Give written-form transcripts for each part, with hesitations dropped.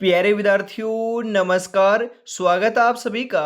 प्यारे विद्यार्थियों नमस्कार। स्वागत है आप सभी का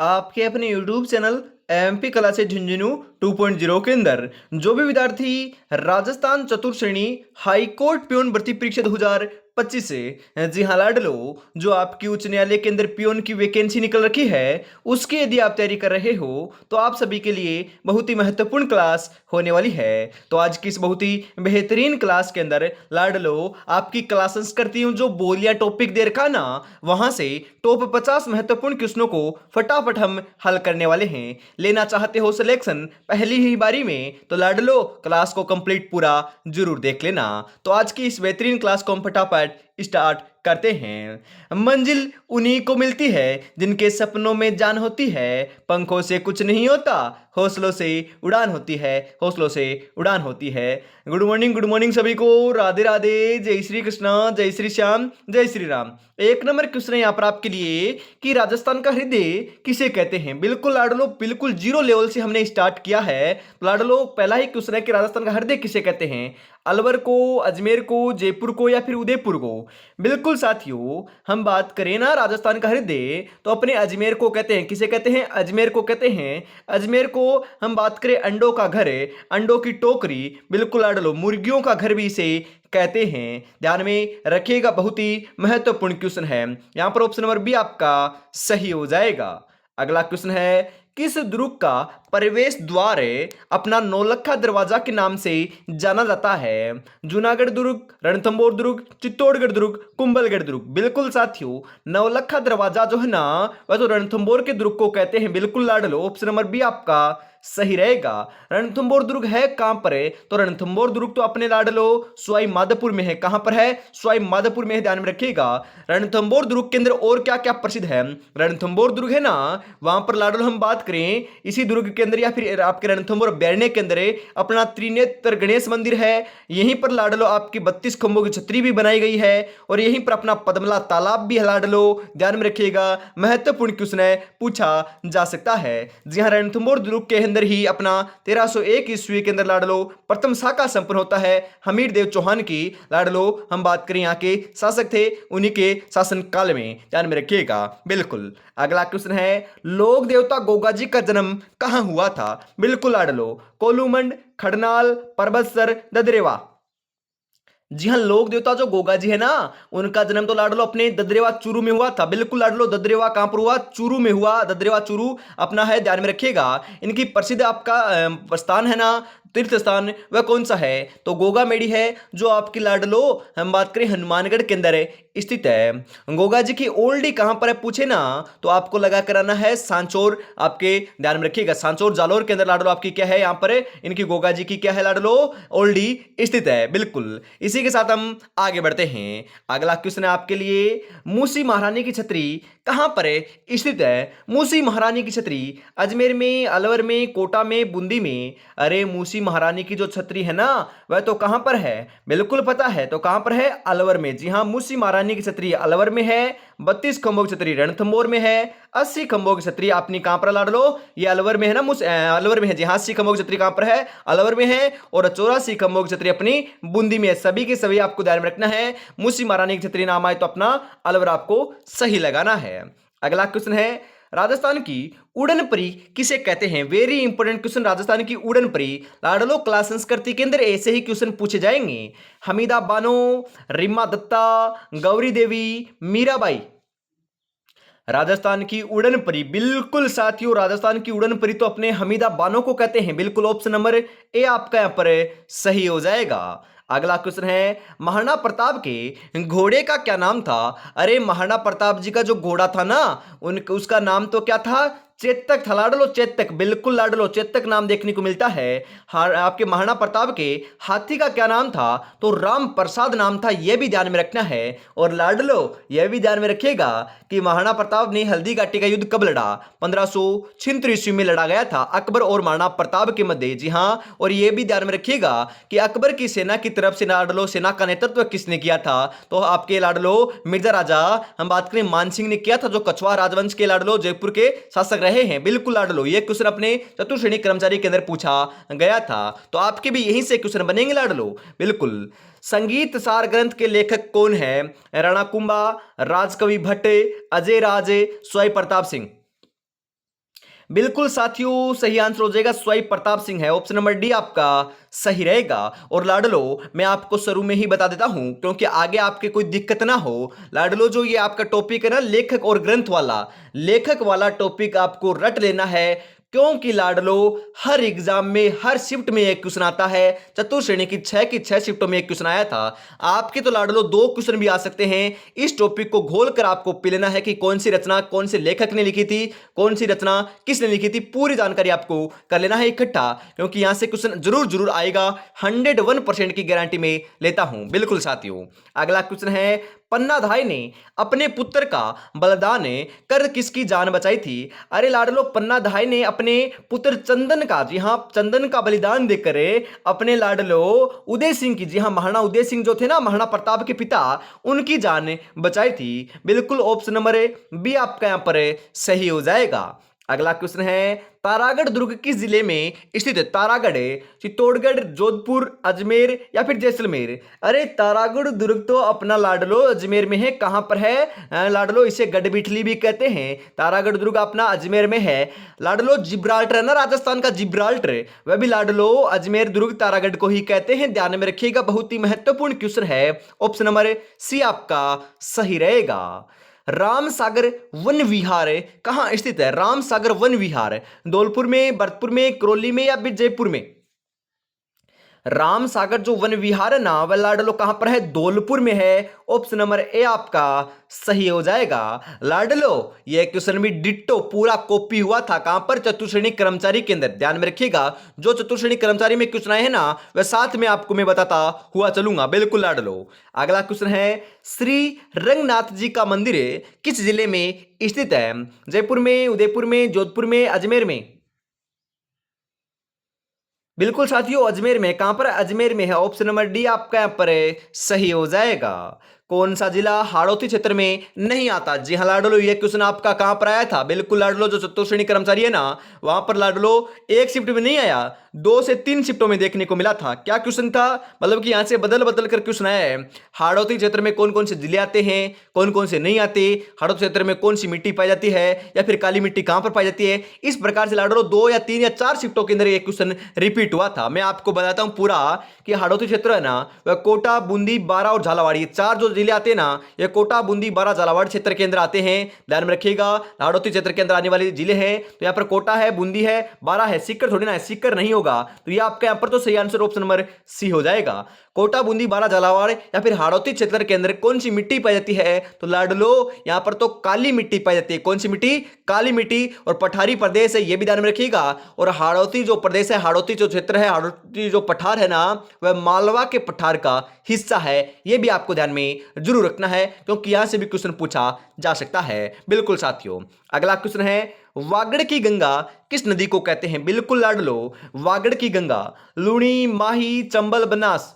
आपके अपने YouTube channel MP class Jhunjhunu 2.0 के अंदर। जो भी विद्यार्थी राजस्थान चतुर्थ श्रेणी हाई कोर्ट प्यून भर्ती परीक्षा 2025 से जी हाँ लाडलो जो आपकी उच्च न्यायालय के अंदर प्यून की वैकेंसी निकल रखी है उसकी यदि आप तैयारी कर रहे हो तो आप सभी के लिए बहुत ही महत्वपूर्ण क्लास होने वाली है। तो आज की इस बहुत ही बेहतरीन क्लास के अंदर लाडलो आपकी क्लास संस्कृति जो बोलिया टॉपिक दे रखा ना वहां से टॉप 50 महत्वपूर्ण क्वेश्चनों को फटाफट हम हल करने वाले हैं। लेना चाहते हो सिलेक्शन पहली ही बारी में तो लाडलो क्लास को कंप्लीट पूरा जरूर देख लेना। तो आज की इस बेहतरीन क्लास को हम फटाफट स्टार्ट करते हैं। मंजिल उन्हीं को मिलती है जिनके सपनों में जान होती है, पंखों से कुछ नहीं होता हौसलों से उड़ान होती है, हौसलों से उड़ान होती है। गुड मॉर्निंग सभी को, राधे राधे, जय श्री कृष्णा, जय श्री श्याम, जय श्री राम। एक नंबर क्वेश्चन है यहाँ पर आपके लिए कि राजस्थान का हृदय किसे कहते हैं। बिल्कुल लाडलो बिल्कुल जीरो लेवल से हमने स्टार्ट किया है। लाडलो पहला ही क्वेश्चन है कि राजस्थान का हृदय किसे कहते हैं, अलवर को, अजमेर को, जयपुर को या फिर उदयपुर को। बिल्कुल साथियों, हम बात करें ना राजस्थान का हृदय तो अपने अजमेर को कहते हैं। किसे कहते हैं? अजमेर को कहते हैं। अजमेर को हम बात करें अंडों का घर, अंडों की टोकरी, बिल्कुल लाडलो मुर्गियों का घर भी इसे कहते हैं। ध्यान में रखिएगा, बहुत ही महत्वपूर्ण क्वेश्चन है। यहां पर ऑप्शन नंबर बी आपका सही हो जाएगा। अगला क्वेश्चन है किस दुर्ग का प्रवेश द्वार अपना नौलखा दरवाजा के नाम से जाना जाता है। जूनागढ़ दुर्ग, रणथंबोर दुर्ग, चित्तौड़गढ़ दुर्ग, कुंभलगढ़ दुर्ग। बिल्कुल साथियों, नौलखा दरवाजा जो है ना वह तो रणथंबोर के दुर्ग को कहते हैं। बिल्कुल लाडलो ऑप्शन नंबर बी आपका सही रहेगा। रणथंबोर दुर्ग है कहां पर है? तो रणथंबोर दुर्ग तो अपने लाडलो सवाई माधोपुर में है। कहां पर है? सवाई माधोपुर में है, ध्यान में रखिएगा। रणथंबोर दुर्ग के अंदर और क्या क्या प्रसिद्ध है? रणथंबोर दुर्ग है ना वहां पर लाडलो हम बात करें इसी दुर्ग के अंदर या फिर आपके रणथंबोर बैरने के अंदर अपना त्रिनेत्र गणेश मंदिर है। यहीं पर लाडलो आपकी 32 खंभों की छतरी भी बनाई गई है और यहीं पर अपना पद्मला तालाब भी है लाडलो, ध्यान में रखिएगा। महत्वपूर्ण क्वेश्चन है, पूछा जा सकता है। जी हाँ, रणथंबोर दुर्ग के अंदर ही अपना 1301 ईस्वी के अंदर लाडलो प्रथम शाखा संपन्न होता है। हमीर देव चौहान की लाडलो हम बात करें यहाँ के शासक थे, उन्हीं के शासन काल में, ध्यान में रखिएगा। बिल्कुल अगला क्वेश्चन है लोक देवता गोगा जी का जन्म कहां हुआ था। बिल्कुल लाडलो कोलूमंड, खड़नाल, परबतसर, ददरेवा। जी हाँ, लोक देवता जो गोगा जी है ना उनका जन्म तो लाडलो अपने ददरेवा चूरू में हुआ था। बिल्कुल लाडलो ददरेवा कहां पर हुआ? चूरू में हुआ। ददरेवा चूरू अपना है, ध्यान में रखिएगा। इनकी प्रसिद्ध आपका स्थान है ना, तीर्थ स्थान, वह कौन सा है? तो गोगा मेड़ी है जो आपकी लाडलो हम बात करें हनुमानगढ़ के अंदर स्थित है। गोगा जी की ओल्डी कहां पर है पूछे ना तो आपको लगा कराना है सांचौर, आपके ध्यान में रखिएगा। सांचौर जालोर के अंदर लाडलो आपकी क्या है, यहां पर इनकी गोगा जी की क्या है लाडलो ओल्डी स्थित है। बिल्कुल इसी के साथ हम आगे बढ़ते हैं। अगला क्वेश्चन है आपके लिए मूसी महारानी की छतरी कहां पर स्थित है। मूसी महारानी की छतरी अजमेर में, अलवर में, कोटा में, बूंदी में। अरे मूसी महारानी की जो छतरी है ना वह तो कहां पर है? बिल्कुल पता है, तो कहां पर है? अलवर में। जी हां, मूसी महारानी की छतरी अलवर में है। 32 खंभों की छतरी रणथंबोर में है। 80 खंभों की छतरी अपनी कहां पर लाडलो? ये अलवर में है ना, अलवर में है। जी हां, 80 खंभों की छतरी कहां पर है? अलवर में है। और 84 खंभों की छतरी अपनी बूंदी में है। सभी के सभी आपको ध्यान में रखना है। मूसी महारानी की छतरी नाम आए तो अपना अलवर आपको सही लगाना है। अगला क्वेश्चन है राजस्थान की उड़न परी किसे कहते हैं। वेरी इंपॉर्टेंट क्वेश्चन, राजस्थान की उड़न परी। लाडलो क्लास संस्कृति के अंदर ऐसे ही क्वेश्चन पूछे जाएंगे। हमीदा बानो, रिम्मा दत्ता, गौरी देवी, मीराबाई। राजस्थान की उड़न परी, बिल्कुल साथियों राजस्थान की उड़न परी तो अपने हमीदा बानो को कहते हैं। बिल्कुल ऑप्शन नंबर ए आपका यहां पर सही हो जाएगा। अगला क्वेश्चन है महाराणा प्रताप के घोड़े का क्या नाम था। अरे महाराणा प्रताप जी का जो घोड़ा था ना उसका नाम तो क्या था? चेतक था लाडलो, चेतक। बिल्कुल लाडलो चेतक नाम देखने को मिलता है। आपके महाराणा प्रताप के हाथी का क्या नाम था? तो राम प्रसाद नाम था, यह भी ध्यान में रखना है। और लाडलो यह भी ध्यान में रखिएगा कि महाराणा प्रताप ने हल्दी घाटी का युद्ध कब लड़ा? 1576 ईस्वी में लड़ा गया था अकबर और महाराणा प्रताप के मध्य। जी हाँ, और यह भी ध्यान में रखिएगा कि अकबर की सेना की तरफ से लाडलो सेना का नेतृत्व किसने किया था? तो आपके लाडलो मिर्जा राजा हम बात करें मानसिंह ने किया था, जो कछवाहा राजवंश के लाडलो जयपुर के शासक रहे हैं। बिल्कुल लाडलो ये क्वेश्चन अपने चतुर्थ श्रेणी कर्मचारी के अंदर पूछा गया था, तो आपके भी यहीं से क्वेश्चन बनेंगे लाडलो। बिल्कुल संगीत सार ग्रंथ के लेखक कौन है? राणा कुंभा, राजकवि भट्ट, अजय राज, स्वयं प्रताप सिंह। बिल्कुल साथियों, सही आंसर हो जाएगा स्वयं प्रताप सिंह है। ऑप्शन नंबर डी आपका सही रहेगा। और लाडलो, मैं आपको शुरू में ही बता देता हूं क्योंकि आगे आपके कोई दिक्कत ना हो। लाडलो, जो ये आपका टॉपिक है ना, लेखक और ग्रंथ वाला, लेखक वाला टॉपिक आपको रट लेना है, क्योंकि लाडलो हर एग्जाम में हर शिफ्ट में एक क्वेश्चन आता है। चतुर्थ श्रेणी की छह शिफ्टों में एक क्वेश्चन आया था। आपके तो लाडलो दो क्वेश्चन भी आ सकते हैं। इस टॉपिक को घोल कर आपको पी लेना है कि कौन सी रचना कौन से लेखक ने लिखी थी, कौन सी रचना किसने लिखी थी, पूरी जानकारी आपको कर लेना है इकट्ठा, क्योंकि यहां से क्वेश्चन जरूर जरूर आएगा। 101% की गारंटी में लेता हूं। बिल्कुल साथियों, अगला क्वेश्चन है, पन्नाधाय ने अपने पुत्र का बलिदान कर किसकी जान बचाई थी? अरे लाडलो, पन्नाधाय ने अपने पुत्र चंदन का, जी हां, चंदन का बलिदान देकर अपने लाडलो उदय सिंह की, जी हां, महाराणा उदय सिंह जो थे ना, महाराणा प्रताप के पिता, उनकी जान बचाई थी। बिल्कुल ऑप्शन नंबर बी आपका यहां पर सही हो जाएगा। अगला क्वेश्चन है, तारागढ़ दुर्ग किस जिले में स्थित है? तारागढ़ चित्तौड़गढ़, जोधपुर, अजमेर या फिर जैसलमेर? अरे तारागढ़ दुर्ग तो अपना लाडलो अजमेर में है। कहां पर है लाडलो? इसे गढ़बिठली भी कहते हैं। तारागढ़ दुर्ग अपना अजमेर में है। लाडलो जिब्राल्टर है ना, राजस्थान का जिब्राल्टर, वह भी लाडलो अजमेर दुर्ग तारागढ़ को ही कहते हैं। ध्यान में रखिएगा, बहुत ही महत्वपूर्ण क्वेश्चन है। ऑप्शन नंबर सी आपका सही रहेगा। राम सागर वन विहार कहां स्थित है? राम सागर वन विहार धौलपुर में, भरतपुर में, करौली में या फिर जयपुर में? राम सागर जो वन विहार है ना, वह लाडलो कहां पर है? धौलपुर में है। ऑप्शन नंबर ए आपका सही हो जाएगा। लाडलो, यह क्वेश्चन भी डिट्टो पूरा कॉपी हुआ था। कहां पर? चतुर्थ श्रेणी कर्मचारी के अंदर। ध्यान में रखिएगा, जो चतुर्थ श्रेणी कर्मचारी में क्वेश्चन आए हैं ना, वह साथ में आपको मैं बताता हुआ चलूंगा। बिल्कुल लाडलो। अगला क्वेश्चन है, श्री रंगनाथ जी का मंदिर किस जिले में स्थित है? जयपुर में, उदयपुर में, जोधपुर में, अजमेर में? बिल्कुल साथियों, अजमेर में। कहां पर? अजमेर में है। ऑप्शन नंबर डी आपका यहां पर सही हो जाएगा। कौन सा जिला हाड़ौती क्षेत्र में नहीं आता? जी हाँ लाडलो, ये क्वेश्चन आपका कहां पर आया था? बिल्कुल लाडलो, जो चतुर्थ श्रेणी कर्मचारी है ना, वहां पर लाडलो एक शिफ्ट में नहीं आया, 2 से 3 शिफ्टों में देखने को मिला था। क्या क्वेश्चन था? मतलब कि यहां से बदल बदल कर क्वेश्चन आया है। हाड़ौती क्षेत्र में कौन कौन से जिले आते हैं, कौन कौन से नहीं आते, हाड़ौती क्षेत्र में कौन सी मिट्टी पाई जाती है, या फिर काली मिट्टी कहां पर पाई जाती है? इस प्रकार से लाडलो 2 या 3 या 4 शिफ्टों के अंदर एक क्वेश्चन रिपीट हुआ था। मैं आपको बताता हूं पूरा कि हाड़ौती क्षेत्र है ना, वह कोटा, बूंदी, बारा और झालावाड़, ये 4 जो जिले आते हैं ना, ये कोटा, बूंदी, बारा, झालावाड़ क्षेत्र के अंदर आते हैं। ध्यान में रखिएगा, हाड़ौती क्षेत्र के अंदर आने वाले जिले हैं तो यहां पर कोटा है, बूंदी है, बारा है। सीकर थोड़ी ना है, सीकर नहीं होगा, तो ये आपका यहां पर तो सही आंसर ऑप्शन नंबर सी हो जाएगा। कोटा, बूंदी, बारा, झालावाड़ या फिर हाड़ौती क्षेत्र के अंदर कौन सी मिट्टी पाई जाती है? तो लाडलो यहां पर तो काली मिट्टी पाई जाती है। कौन सी मिट्टी? काली मिट्टी। और पठारी प्रदेश है, यह भी ध्यान में रखिएगा। और हाड़ौती जो प्रदेश है, हाड़ौती जो क्षेत्र है, हाड़ौती जो पठार है ना, वह मालवा के पठार का हिस्सा है। यह भी आपको ध्यान में जरूर रखना है, क्योंकि यहां से भी क्वेश्चन पूछा जा सकता है। बिल्कुल साथियों, अगला क्वेश्चन है, वागड़ की गंगा किस नदी को कहते हैं? बिल्कुल लाडलो, वागड़ की गंगा लूणी, माही, चंबल, बनास?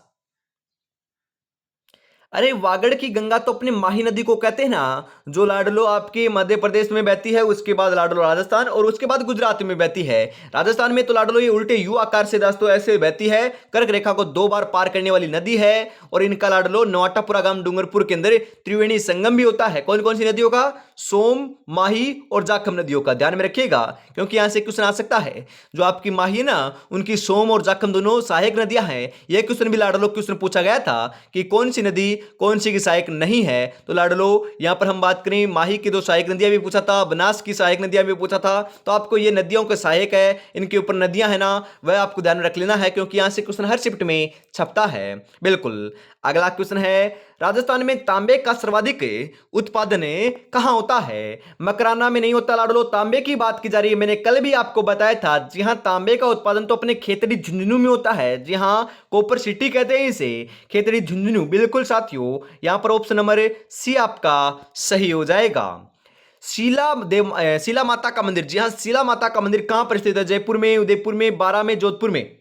अरे वागड़ की गंगा तो अपनी माही नदी को कहते हैं ना, जो लाडलो आपके मध्य प्रदेश में बहती है, उसके बाद लाडलो राजस्थान, और उसके बाद गुजरात में बहती है। राजस्थान में तो लाडलो ये उल्टे यू आकार से दोस्तों ऐसे बहती है, कर्क रेखा को 2 बार पार करने वाली नदी है। और इनका लाडलो नवाटापुरा गांव डूंगरपुर के अंदर त्रिवेणी संगम भी होता है। कौन कौन सी नदियों का? सोम, माही और जाखम नदियों का। ध्यान में रखिएगा, क्योंकि यहां से क्वेश्चन आ सकता है। जो आपकी माही है ना, उनकी सोम और जाखम दोनों सहायक नदियां हैं। यह क्वेश्चन भी लाडलो क्वेश्चन पूछा गया था कि कौन सी नदी कौन सी की सहायक नहीं है। तो लाडलो यहां पर हम बात करें, माही की 2 सहायक नदियां भी पूछा था, बनास की सहायक नदियां भी पूछा था। तो आपको ये नदियों के सहायक है, इनके ऊपर नदियां है ना, वह आपको ध्यान में रख लेना है, क्योंकि यहां से क्वेश्चन हर शिफ्ट में छपता है। बिल्कुल। अगला क्वेश्चन है, राजस्थान में तांबे का सर्वाधिक उत्पादन कहां होता है? मकराना में नहीं होता लाडलो, तांबे की बात की जा रही है। मैंने कल भी आपको बताया था, जी हां, तांबे का उत्पादन तो अपने खेतड़ी झुंझुनू में होता है। जी हां, कॉपर सिटी कहते हैं इसे, खेतड़ी झुंझुनू। बिल्कुल साथियों, यहां पर ऑप्शन नंबर सी आपका सही हो जाएगा। शीला माता का मंदिर, जी हां, शीला माता का मंदिर कहां पर स्थित है? जयपुर में, उदयपुर में, बारा में, जोधपुर में?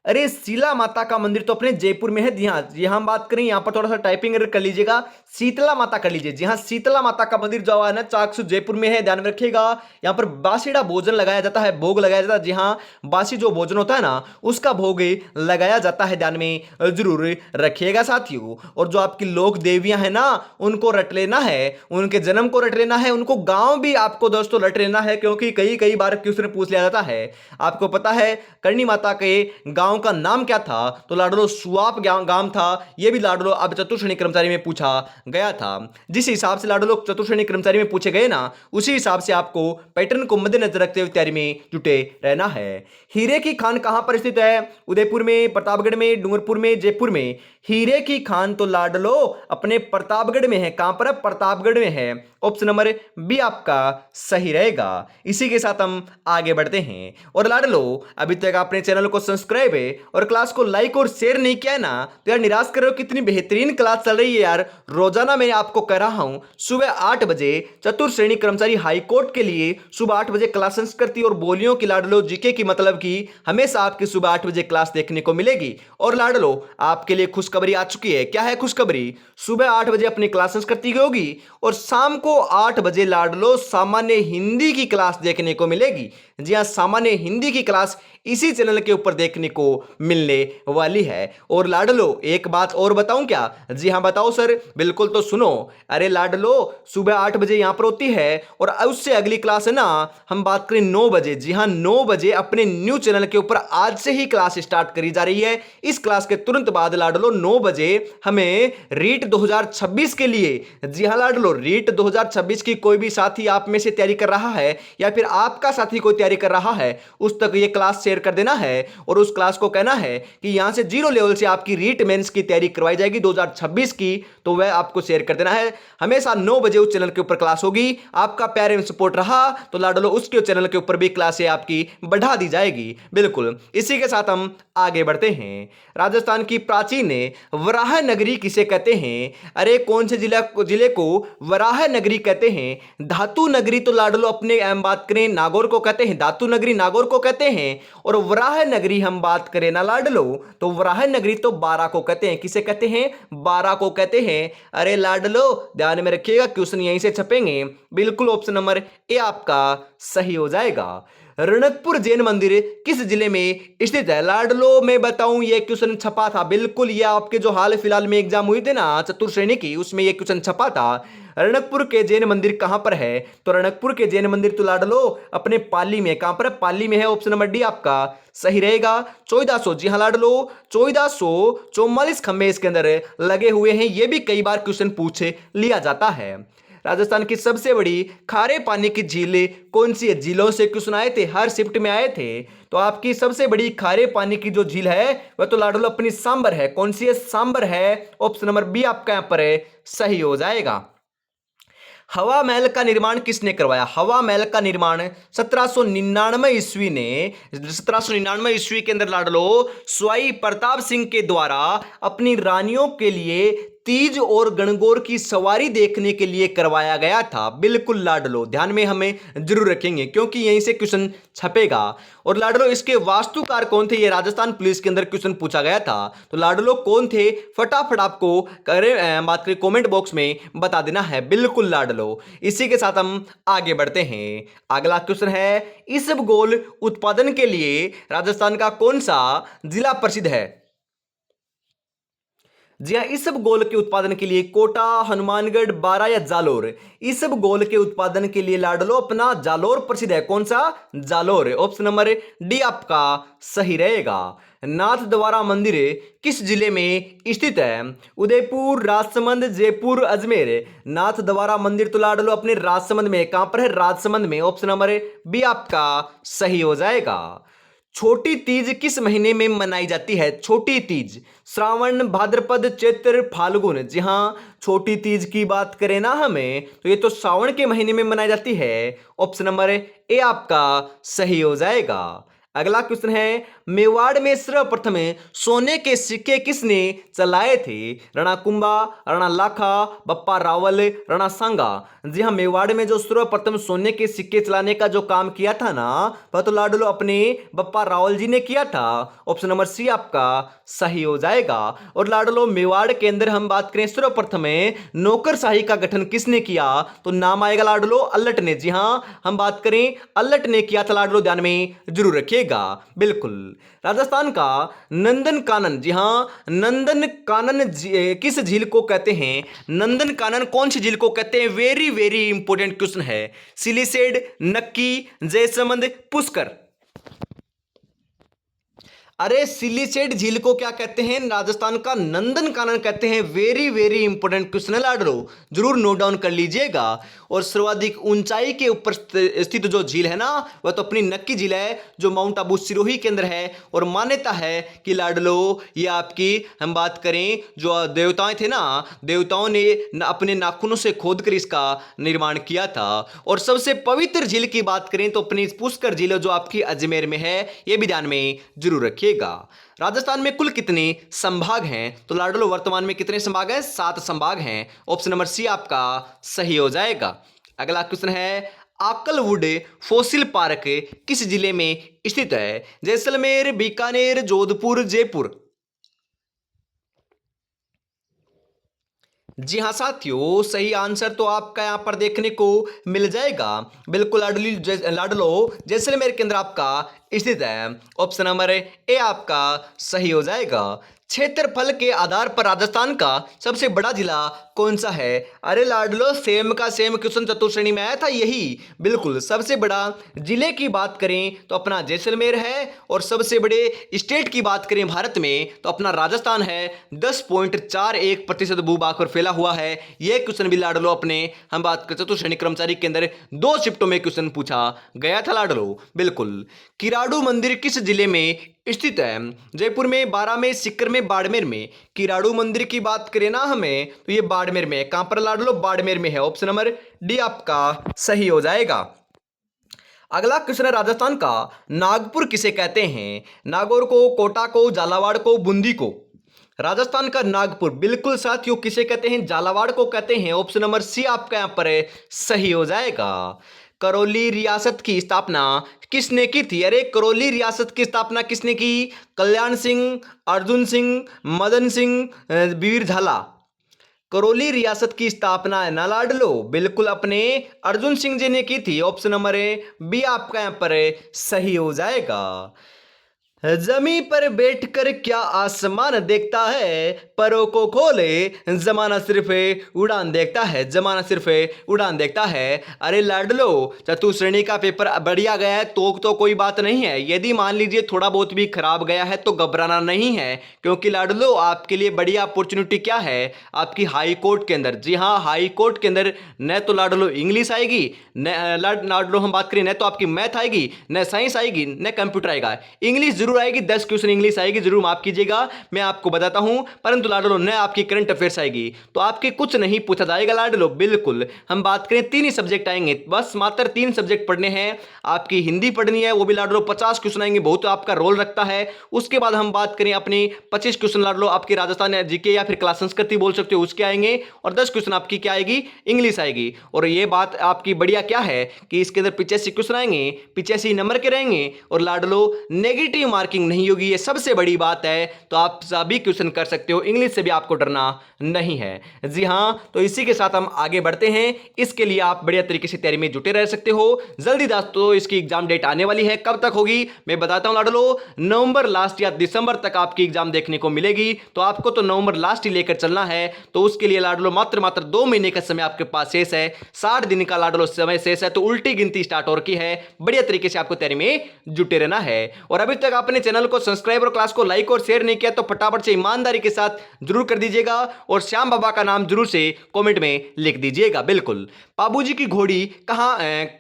अरे शीला माता का मंदिर तो अपने जयपुर में है। जी हाँ, हम बात करें यहाँ पर थोड़ा सा टाइपिंग अगर कर लीजिएगा, शीतला माता कर लीजिए। जी हाँ, शीतला माता का मंदिर जो है ना चाकसू जयपुर में है, ध्यान में रखिएगा। यहाँ पर बासीड़ा भोजन लगाया जाता है, भोग लगाया जाता है। जी हाँ, बासी जो भोजन होता है ना उसका भोग लगाया जाता है, ध्यान में जरूर रखिएगा साथियों। और जो आपकी लोक देवियां हैं ना उनको रट लेना है, उनके जन्म को रट लेना है, उनको गांव भी आपको दोस्तों रट लेना है, क्योंकि कई कई बार क्वेश्चन पूछ लिया जाता है। आपको पता है करणी माता के गांव का नाम क्या था? तो लाडलो सुआप गांव था। यह भी लाडलो अब चतुर्थ श्रेणी कर्मचारी में पूछा गया था। जिस हिसाब से लाडलो चतुर्थ श्रेणी कर्मचारी में पूछे गए ना उसी हिसाब से आपको पैटर्न को मद्देनजर रखते हुए तैयारी में जुटे रहना है। हीरे की खान कहां पर स्थित है? उदयपुर में, प्रतापगढ़ में, डूंगरपुर में, जयपुर में। हीरे की खान तो लाडलो अपने प्रतापगढ़ में है। कहां पर है? प्रतापगढ़ में है। ऑप्शन नंबर बी आपका सही रहेगा। इसी के साथ हम आगे बढ़ते हैं। और लाडलो अभी तक आपने चैनल को सब्सक्राइब है और क्लास को लाइक और शेयर नहीं किया है ना तो यार निराश कर रहे हो। कितनी बेहतरीन क्लास चल रही है यार। रोजाना मैं आपको कह रहा हूं सुबह 8 बजे चतुर्थ श्रेणी कर्मचारी हाईकोर्ट के लिए सुबह 8 बजे क्लास संस्कृति और बोलियों की लाडलो जीके की मतलब की हमेशा आपकी सुबह 8 बजे क्लास देखने को मिलेगी। और लाडलो आपके लिए खुशखबरी आ चुकी है। क्या है खुशखबरी? सुबह 8 बजे अपनी क्लास संस्कृति की होगी और शाम को 8 बजे लाडलो सामान्य हिंदी की क्लास देखने को मिलेगी। जी हां, सामान्य हिंदी की क्लास इसी चैनल के ऊपर देखने को मिलने वाली है। और लाडलो एक बात और बताऊं क्या? जी हां बताओ सर। बिल्कुल तो सुनो। अरे लाडलो सुबह 8 बजे यहां पर होती है और उससे अगली क्लास है ना हम बात करें 9 बजे। जी हां 9 बजे अपने न्यू चैनल के ऊपर आज से ही क्लास स्टार्ट करी जा रही है। इस क्लास के तुरंत बाद लाडलो 9 बजे हमें रीट 2026 के लिए, जी हां लाडलो रीट 2026 की कोई भी साथी आप में से तैयारी कर रहा है या फिर आपका साथी कोई तैयारी कर रहा है उस तक ये क्लास शेयर कर देना है और उस क्लास को कहना है कि यहां से जीरो लेवल से आपकी रीट मेंस की तैयारी करवाई जाएगी 2026 की, तो वह आपको शेयर कर देना है। हमेशा 9 बजे उस चैनल के ऊपर क्लास होगी। आपका प्यार एवं सपोर्ट रहा तो लाडलो उसके चैनल के ऊपर भी क्लासें आपकी बढ़ा दी जाएगी। बिल्कुल इसी के साथ हम आगे बढ़ते हैं। राजस्थान की प्राचीन वराह नगरी किसे कहते हैं? अरे कौन से जिले को वराह नगरी कहते हैं? धातु नगरी तो लाडलो अपने बात करें नागौर को कहते हैं। धातु नगरी नागौर को कहते हैं। और वराह नगरी हम बात करें ना लाडलो तो वराह नगरी तो बारा को कहते हैं। किसे कहते हैं? बारा को कहते हैं। अरे लाडलो ध्यान में रखिएगा क्वेश्चन यहीं से छपेंगे। बिल्कुल ऑप्शन नंबर ए आपका सही हो जाएगा। रणकपुर जैन मंदिर किस जिले में स्थित है? लाडलो मैं बताऊं ये क्वेश्चन छपा था। बिल्कुल ये आपके जो हाल फिलहाल में एग्जाम हुई थी ना चतुर्थ श्रेणी की उसमें ये क्वेश्चन छपा था। रणकपुर के जैन मंदिर कहां पर है? तो रणकपुर के जैन मंदिर तो लाडलो अपने पाली में। कहां पर है? पाली में है। ऑप्शन नंबर डी आपका सही रहेगा। 1400, जी हां लाडलो 1444 खंबे इसके अंदर लगे हुए हैं। ये भी कई बार क्वेश्चन पूछे लिया जाता है। राजस्थान की सबसे बड़ी खारे पानी की झील कौन सी है? झीलों से क्वेश्चन आए थे, हर शिफ्ट में आए थे। तो आपकी सबसे बड़ी खारे पानी की जो झील है वह तो लाडलो अपनी सांबर है। कौन सी है? सांबर है। ऑप्शन नंबर बी आपका यहां पर है सही हो जाएगा। हवा महल का निर्माण किसने करवाया? हवा महल का निर्माण 1799 ईस्वी ने 1799 ईस्वी के अंदर लाडलो स्वाई प्रताप सिंह के द्वारा अपनी रानियों के लिए तीज और गणगौर की सवारी देखने के लिए करवाया गया था। बिल्कुल लाडलो ध्यान में हमें जरूर रखेंगे क्योंकि यहीं से क्वेश्चन छपेगा। और लाडलो इसके वास्तुकार कौन थे? ये राजस्थान पुलिस के अंदर क्वेश्चन पूछा गया था। तो लाडलो कौन थे? फटाफट आपको बात करें कमेंट बॉक्स में बता देना है। बिल्कुल लाडलो। इसी के साथ हम आगे बढ़ते हैं। अगला क्वेश्चन है इसबगोल उत्पादन के लिए राजस्थान का कौन सा जिला प्रसिद्ध है? जी हाँ, इसबगोल के उत्पादन के लिए कोटा, हनुमानगढ़, बारा या जालोर? इसबगोल के उत्पादन के लिए लाडलो अपना जालोर प्रसिद्ध है। कौन सा? जालोर। ऑप्शन नंबर डी आपका सही रहेगा। नाथ द्वारा मंदिर किस जिले में स्थित है? उदयपुर, राजसमंद, जयपुर, अजमेर? नाथ द्वारा मंदिर तो लाडलो अपने राजसमंद में। कहां पर है? राजसमंद में। ऑप्शन नंबर बी आपका सही हो जाएगा। छोटी तीज किस महीने में मनाई जाती है? छोटी तीज श्रावण, भाद्रपद, चैत्र, फाल्गुन? जी हां, छोटी तीज की बात करें ना हमें तो ये तो श्रावण के महीने में मनाई जाती है। ऑप्शन नंबर ए आपका सही हो जाएगा। अगला क्वेश्चन है मेवाड़ में सर्वप्रथम सोने के सिक्के किसने चलाए थे? राणा कुंभा, राणा लाखा, बप्पा रावल, राणा सांगा। जी हाँ, मेवाड़ में जो सर्वप्रथम सोने के सिक्के चलाने का जो काम किया था ना, वह तो लाडलो अपने बप्पा रावल जी ने किया था। ऑप्शन नंबर सी आपका सही हो जाएगा। और लाडलो मेवाड़ के अंदर हम बात करें सर्वप्रथम नौकरशाही का गठन किसने किया, तो नाम आएगा लाडलो अल्लट ने। जी हाँ, हम बात करें अल्लट ने किया था लाडलो, ध्यान में जरूर रखिएगा। बिल्कुल। राजस्थान का नंदन कानन, जी हाँ, नंदन कानन किस झील को कहते हैं? नंदन कानन कौन सी झील को कहते हैं? वेरी वेरी इंपॉर्टेंट क्वेश्चन है। सिलिसेड, नक्की, जयसमंद, पुष्कर। अरे सिलिसेट झील को क्या कहते हैं? राजस्थान का नंदन कानन कहते हैं। वेरी वेरी इंपॉर्टेंट क्वेश्चन है लाडलो, जरूर नोट डाउन कर लीजिएगा। और सर्वाधिक ऊंचाई के ऊपर स्थित जो झील है ना, वह तो अपनी नक्की झील है, जो माउंट आबू सिरोही के अंदर है। और मान्यता है कि लाडलो ये आपकी, हम बात करें जो देवताएं थे ना, देवताओं ने अपने नाखूनों से खोदकर इसका निर्माण किया था। और सबसे पवित्र झील की बात करें तो अपनी पुष्कर झील जो आपकी अजमेर में है, ये भी ध्यान में जरूर रखिए। राजस्थान में कुल कितने संभाग हैं? तो लाडलो वर्तमान में कितने संभाग हैं? 7 संभाग हैं। ऑप्शन नंबर सी आपका सही हो जाएगा। अगला क्वेश्चन है, आकलवुड फॉसिल पार्क किस जिले में स्थित है? जैसलमेर, बीकानेर, जोधपुर, जयपुर। जी हाँ साथियों, सही आंसर तो आपका यहां पर देखने को मिल जाएगा। बिल्कुल लाडलो जैसलमेर के अंदर आपका स्थित है। ऑप्शन नंबर ए आपका सही हो जाएगा। क्षेत्रफल के आधार पर राजस्थान का सबसे बड़ा जिला कौन सा है? अरे लाडलो, सेम का सेम क्वेश्चन चतुर्श्रेणी में आया था यही। बिल्कुल, सबसे बड़ा जिले की बात करें तो अपना जैसलमेर है। और सबसे बड़े स्टेट की बात करें भारत में तो अपना राजस्थान है। 10.41% भूभाग पर फैला हुआ है। यह क्वेश्चन भी लाडलो अपने, हम बात करते चतुर्श्रेणी कर्मचारी के अंदर 2 शिफ्टों में क्वेश्चन पूछा गया था लाडलो। बिल्कुल। किराड़ू मंदिर किस जिले में स्थित है? जयपुर में, बारा में, सीकर में, बाड़मेर में। किराड़ू मंदिर की बात करें ना हमें तो ये बाड़मेर में है। कहां पर लाडलो? बाड़मेर में है। ऑप्शन नंबर डी आपका सही हो जाएगा। अगला क्वेश्चन है, राजस्थान का नागपुर किसे कहते हैं? नागौर को, कोटा को, झालावाड़ को, बूंदी को। राजस्थान का नागपुर, बिल्कुल साथियों, किसे कहते हैं? झालावाड़ को कहते हैं। ऑप्शन नंबर सी आपका यहां पर सही हो जाएगा। करौली रियासत की स्थापना किसने की थी? अरे करौली रियासत की स्थापना किसने की? कल्याण सिंह, अर्जुन सिंह, मदन सिंह, वीर झाला। करौली रियासत की स्थापना है ना लाडलो, बिल्कुल अपने अर्जुन सिंह जी ने की थी। ऑप्शन नंबर बी आपका यहां पर सही हो जाएगा। जमी पर बैठकर क्या आसमान देखता है, परों को खोले जमाना सिर्फ उड़ान देखता है, जमाना सिर्फ उड़ान देखता है। अरे लाडलो, चतुश्रेणी का पेपर बढ़िया गया है तो कोई बात नहीं है। यदि मान लीजिए थोड़ा बहुत भी खराब गया है तो घबराना नहीं है, क्योंकि लाडलो आपके लिए बढ़िया अपॉर्चुनिटी क्या है? आपकी हाई कोर्ट के अंदर। जी हाँ, हाई कोर्ट के अंदर न तो लाडलो इंग्लिश आएगी, न लाडलो हम बात करें न तो आपकी मैथ आएगी, न साइंस आएगी, न कंप्यूटर आएगा। इंग्लिश जरूर आएगी, 10 क्वेश्चन इंग्लिश आएगी, जरूर माफ कीजिएगा, मैं आपको बताता हूं। परंतु लाडलो न आपकी करंट अफेयर्स आएगी, तो आपके कुछ नहीं पूछा जाएगा लाडलो। बिल्कुल, हम बात करें 3 ही सब्जेक्ट आएंगे, बस मात्र 3 सब्जेक्ट पढ़ने हैं। आपकी हिंदी पढ़नी है, वो भी लाडलो 50 क्वेश्चन आएंगे, बहुत आपका रोल रखता है। उसके बाद हम बात करें अपनी 25 क्वेश्चन लाडलो आपकी राजस्थान जीके या फिर क्लास संस्कृति बोल सकते हो, उसके आएंगे। और 10 क्वेश्चन आपकी क्या आएगी? इंग्लिश आएगी। और ये बात आपकी बढ़िया क्या है कि इसके अंदर 85 क्वेश्चन आएंगे, 85 नंबर के रहेंगे। और लाडलो नेगेटिव मार्किंग नहीं होगी, ये सबसे बड़ी बात है। तो आप सभी क्वेश्चन कर सकते हो, इंग्लिश से भी आपको डरना नहीं है। जी हाँ, तो इसी के साथ हम आगे बढ़ते हैं। इसके लिए आप बढ़िया तरीके से तैयारी में जुटे रह सकते हो। जल्दी दोस्तों, इसकी एग्जाम डेट आने वाली है, कब तक होगी मैं बताता हूं लाडलो। नवंबर लास्ट या दिसंबर तक आपकी एग्जाम देखने को मिलेगी। तो आपको तो नवंबर लास्ट ही लेकर चलना है। तो उसके लिए लाडलो मात्र 2 महीने का समय आपके पास शेष है, 60 दिन का लाडलो समय शेष है। तो उल्टी गिनती स्टार्ट और की है, बढ़िया तरीके से आपको तैयारी में जुटे रहना है। और अभी तक आपने चैनल को सब्सक्राइब और क्लास को लाइक और शेयर नहीं किया तो फटाफट से ईमानदारी के साथ जरूर कर दीजिएगा। और श्याम बाबा का नाम जरूर से कमेंट में लिख दीजिएगा। बिल्कुल। बाबूजी की घोड़ी कहाँ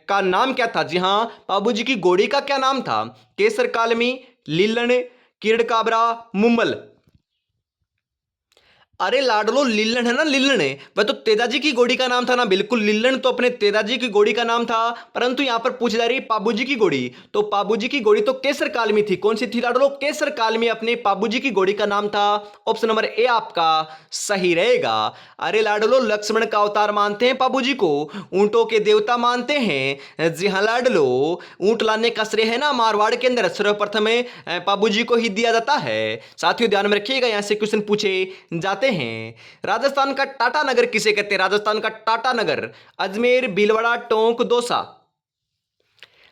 का नाम क्या था? जी हाँ, बाबूजी की घोड़ी का क्या नाम था? केसर कालमी, लीलन, किरण काबरा, मुम्बल। अरे लाडलो लिल्लन है ना, लिल्लन है वह तो तेजाजी की घोड़ी का नाम था ना। बिल्कुल, लिल्लन तो अपने तेजाजी की घोड़ी का नाम था, परंतु यहां पर पूछ जा रही है पाबूजी की घोड़ी। तो पाबूजी की घोड़ी तो केसर काल में थी। कौन सी थी लाडलो? केसर काल में अपने पाबूजी की घोड़ी का नाम था। ऑप्शन नंबर ए आपका सही रहेगा। अरे लाडलो लक्ष्मण का अवतार मानते हैं पाबूजी को, ऊंटों के देवता मानते हैं। जी हाँ लाडलो, ऊंट लाने का श्रेय है ना मारवाड़ के अंदर सर्वप्रथम पाबूजी को ही दिया जाता है। साथियों ध्यान में रखिएगा, यहां से क्वेश्चन पूछे जाते हैं। राजस्थान का टाटा नगर किसे कहते हैं? राजस्थान का टाटा नगर अजमेर, भीलवाड़ा, टोंक, दौसा।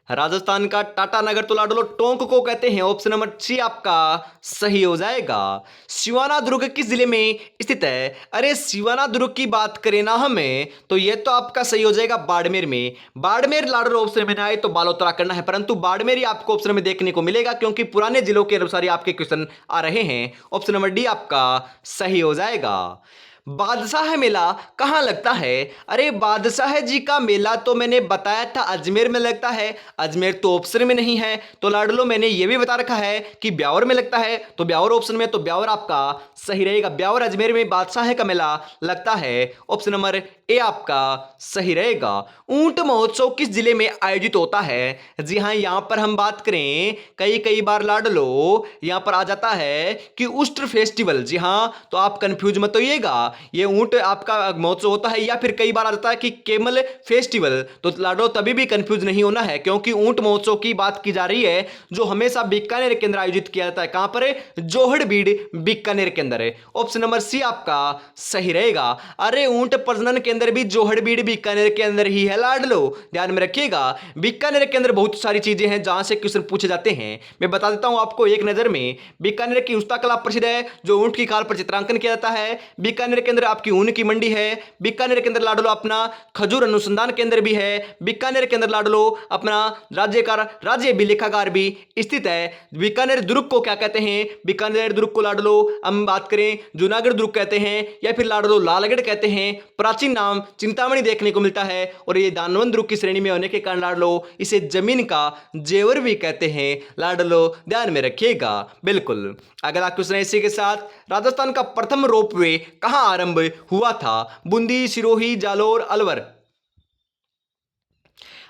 राजस्थान का टाटा नगर तो लाडलो टोंक को कहते हैं। ऑप्शन नंबर सी आपका सही हो जाएगा। सिवाना दुर्ग किस जिले में स्थित है? अरे सिवाना दुर्ग की बात करें ना हमें तो यह तो आपका सही हो जाएगा बाड़मेर में। बाड़मेर लाडलो ऑप्शन में आए तो बालोतरा करना है, परंतु बाड़मेर ही आपको ऑप्शन में देखने को मिलेगा क्योंकि पुराने जिलों के अनुसार ही आपके क्वेश्चन आ रहे हैं। ऑप्शन नंबर डी आपका सही हो जाएगा। बादशाह मेला कहाँ लगता है? अरे बादशाह जी का मेला तो मैंने बताया था अजमेर में लगता है। अजमेर तो ऑप्शन में नहीं है तो लाडलो मैंने ये भी बता रखा है कि ब्यावर में लगता है, तो ब्यावर ऑप्शन में, तो ब्यावर आपका सही रहेगा। ब्यावर अजमेर में बादशाह का मेला लगता है। ऑप्शन नंबर ए आपका सही रहेगा। ऊंट महोत्सव किस जिले में आयोजित होता है? जी हाँ, यहां पर हम बात करें कई कई बार लाडलो यहां पर आ जाता है कि उष्ट्र फेस्टिवल। जी हाँ, तो आप कंफ्यूज मत होइएगा, ये ऊंट आपका महोत्सव होता है या फिर कई बार आ जाता है कि केमल फेस्टिवल। तो लाडो तभी भी कंफ्यूज नहीं होना है क्योंकि ऊंट महोत्सव की बात की जा रही है जो हमेशा बीकानेर के अंदर आयोजित किया जाता है। कहां पर है? जोहड़बीड़ बीकानेर के अंदर है। ऑप्शन नंबर सी आपका सही रहेगा। अरे ऊंट प्रजनन के अंदर भी जोहड़बीड़ बीकानेर के अंदर ही है लाडलो, ध्यान में रखिएगा। बीकानेर के अंदर बहुत सारी चीजें हैं जहां से क्वेश्चन पूछे जाते हैं। मैं बता देता हूं आपको एक नजर में। बीकानेर की उस्ता कला प्रसिद्ध है जो ऊंट की खाल पर चित्रांकन किया जाता है। बीकानेर के अंदर आपकी ऊन की मंडी है। बीकानेर के अंदर लाडलो अपना खजूर अनुसंधान केंद्र भी है। बीकानेर के अंदर लाडलो अपना राज्य अभिलेखागार भी स्थित है। बीकानेर दुर्ग को क्या कहते हैं? बीकानेर दुर्ग को लाडलो हम बात करें जूनागढ़ दुर्ग कहते हैं या फिर लाडलो लालगढ़ कहते हैं। प्राचीन नाम चिंतामणि देखने को मिलता है और ये दानवन दुर्ग की श्रेणी में होने के कारण लाडलो इसे जमीन का जेवर भी कहते हैं। लाडलो ध्यान में रखिएगा। बिल्कुल, अगला क्वेश्चन इसी के साथ, राजस्थान का प्रथम रोपवे कहां आरंभ हुआ था? बूंदी, सिरोही, जालोर, अलवर।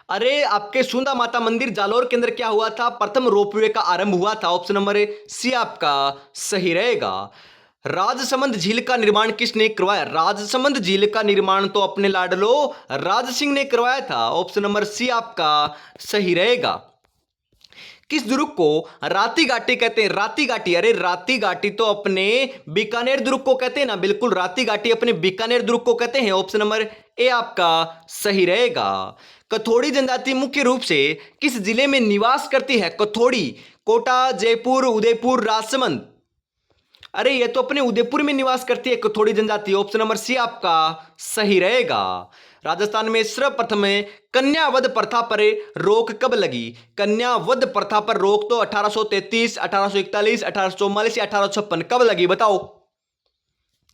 अरे आपके सुंदा माता मंदिर जालोर के अंदर क्या हुआ था? प्रथम रोपवे का आरंभ हुआ था। ऑप्शन नंबर सी आपका सही रहेगा। राजसमंद झील का निर्माण किसने करवाया? राजसमंद झील का निर्माण तो अपने लाडलो राज सिंह ने करवाया था। ऑप्शन नंबर सी आपका सही रहेगा। किस दुर्ग को राती घाटी कहते हैं? राती घाटी, अरे राती घाटी तो अपने बीकानेर दुर्ग को कहते हैं ना। बिल्कुल, राती घाटी अपने बीकानेर दुर्ग को कहते हैं। ऑप्शन नंबर ए आपका सही रहेगा। कथोड़ी जनजाति मुख्य रूप से किस जिले में निवास करती है? कथोड़ी कोटा, जयपुर, उदयपुर, राजसमंद। अरे ये तो अपने उदयपुर में निवास करती है कथोड़ी जनजाति। ऑप्शन नंबर सी आपका सही रहेगा। राजस्थान में सर्वप्रथम कन्यावध प्रथा पर रोक कब लगी? कन्यावध प्रथा पर रोक तो 1833, 1841, 1844 या 1856 कब लगी बताओ?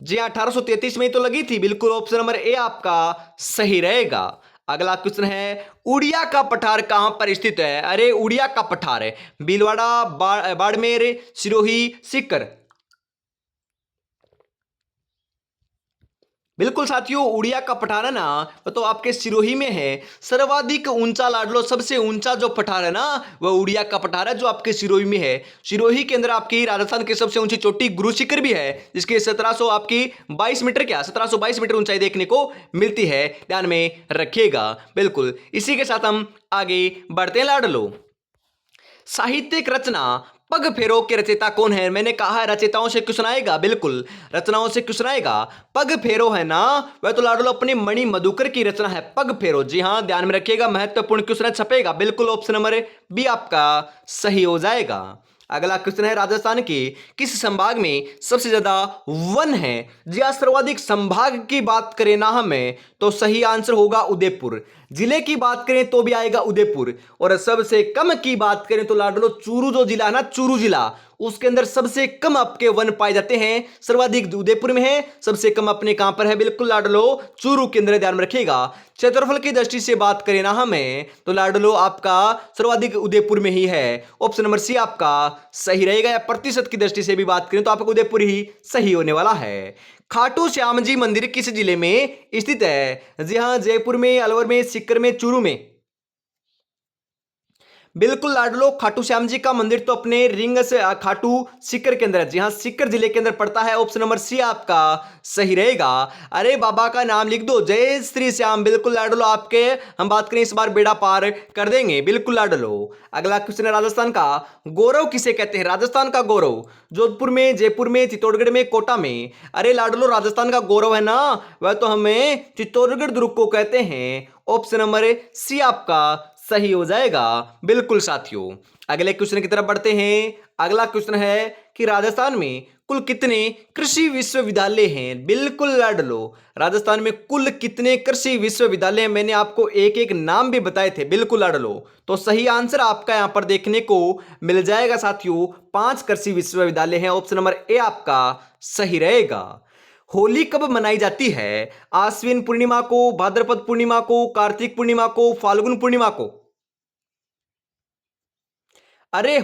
जी हाँ, 1833 में ही तो लगी थी। बिल्कुल, ऑप्शन नंबर ए आपका सही रहेगा। अगला क्वेश्चन है, उड़िया का पठार कहां पर स्थित है? अरे उड़िया का पठार है भीलवाड़ा, बाड़मेर, सिरोही, सीकर। बिल्कुल साथियों, उड़िया का पठार है ना वो तो आपके सिरोही में है। सर्वाधिक ऊंचा लाडलो सबसे ऊंचा जो पठार है ना वह उड़िया का पठार है जो आपके सिरोही में है। सिरोही के अंदर आपकी राजस्थान की सबसे ऊंची चोटी गुरु शिखर भी है जिसकी 1700 आपकी 22 मीटर, क्या 1722 मीटर ऊंचाई देखने को मिलती है, ध्यान में रखिएगा। बिल्कुल, इसी के साथ हम आगे बढ़ते हैं लाडलो। साहित्यिक रचना पग फेरो के रचयिता कौन है? मैंने कहा है रचयिताओं से क्वेश्चन आएगा। बिल्कुल, रचनाओं से क्वेश्चन आएगा। पग फेरो है ना वह तो लाडलो अपनी मणि मधुकर की रचना है पग फेरो। जी हाँ, ध्यान में रखिएगा, महत्वपूर्ण क्वेश्चन छपेगा। बिल्कुल, ऑप्शन नंबर बी आपका सही हो जाएगा। अगला क्वेश्चन है, राजस्थान के किस संभाग में सबसे ज्यादा वन है? जी हाँ, सर्वाधिक संभाग की बात करें ना हमें तो सही आंसर होगा उदयपुर। जिले की बात करें तो भी आएगा उदयपुर, और सबसे कम की बात करें तो लाडलो चूरू जो जिला है ना, चूरू जिला, उसके अंदर सबसे कम आपके वन पाए जाते हैं। सर्वाधिक उदयपुर में है, सबसे कम अपने कहां पर है? बिल्कुल लाडलो चूरू के अंदर, ध्यान में रखिएगा। क्षेत्रफल की दृष्टि से बात करें ना हमें तो लाडलो आपका सर्वाधिक उदयपुर में ही है। ऑप्शन नंबर सी आपका सही रहेगा। या प्रतिशत की दृष्टि से भी बात करें तो आपका उदयपुर ही सही होने वाला है। खाटू श्याम जी मंदिर किस जिले में स्थित है? जी हाँ, जयपुर में, अलवर में, सीकर में, चूरू में। बिल्कुल लाडलो, खाटू श्याम जी का मंदिर तो अपने रिंग से खाटू सीकर के अंदर है। जी हाँ, सीकर जिले के अंदर पड़ता है। ऑप्शन नंबर सी आपका सही रहेगा। अरे बाबा का नाम लिख दो, जय श्री श्याम। बिल्कुल लाडलो, आपके हम बात करें इस बार बेड़ा पार कर देंगे। बिल्कुल लाडलो। अगला क्वेश्चन है, राजस्थान का गौरव किसे कहते हैं? राजस्थान का गौरव जोधपुर में, जयपुर में, चित्तौड़गढ़ में, कोटा में। अरे लाडलो, राजस्थान का गौरव है ना, वह तो हमें चित्तौड़गढ़ दुर्ग को कहते हैं। ऑप्शन नंबर सी आपका सही हो जाएगा। बिल्कुल साथियों, अगले क्वेश्चन की तरफ बढ़ते हैं। अगला क्वेश्चन है कि राजस्थान में कुल कितने कृषि विश्वविद्यालय हैं? बिल्कुल लाडलो, राजस्थान में कुल कितने कृषि विश्वविद्यालय हैं? मैंने आपको एक एक नाम भी बताए थे। बिल्कुल लाडलो, तो सही आंसर आपका यहां पर देखने को मिल जाएगा साथियों। 5 कृषि विश्वविद्यालय हैं। ऑप्शन नंबर ए आपका सही रहेगा। होली कब मनाई जाती है? आश्विन पूर्णिमा को, भाद्रपद पूर्णिमा को, कार्तिक पूर्णिमा को, फाल्गुन पूर्णिमा को। अरे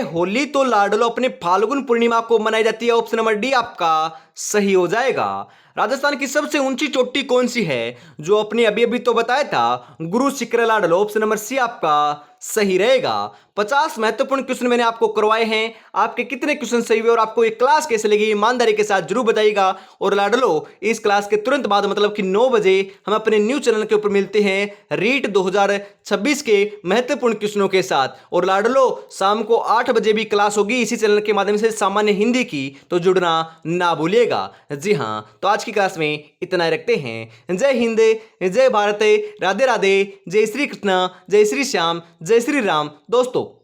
होली तो लाडलो अपने फाल्गुन पूर्णिमा को मनाई जाती है। ऑप्शन नंबर डी आपका सही हो जाएगा। राजस्थान की सबसे ऊंची चोटी कौन सी है? जो अपने अभी अभी तो बताया था, गुरु शिखर लाडलो। ऑप्शन नंबर सी आपका सही रहेगा। 50 महत्वपूर्ण क्वेश्चन मैंने आपको करवाए हैं। आपके कितने क्वेश्चन सही हुए और आपको ये क्लास कैसे लगी, ईमानदारी के साथ जरूर बताइएगा। और लाडलो, इस क्लास के तुरंत बाद मतलब कि 9 बजे हम अपने न्यू चैनल के ऊपर मिलते हैं रीट 2026 के महत्वपूर्ण क्वेश्चनों के साथ। और लाडलो, शाम को 8 बजे भी क्लास होगी इसी चैनल के माध्यम से, सामान्य हिंदी की, तो जुड़ना ना भूलिएगा। जी हाँ, तो आज की क्लास में इतना ही रखते हैं। जय हिंद, जय भारत, राधे राधे, जय श्री कृष्ण, जय श्री श्याम, जय श्री राम दोस्तों।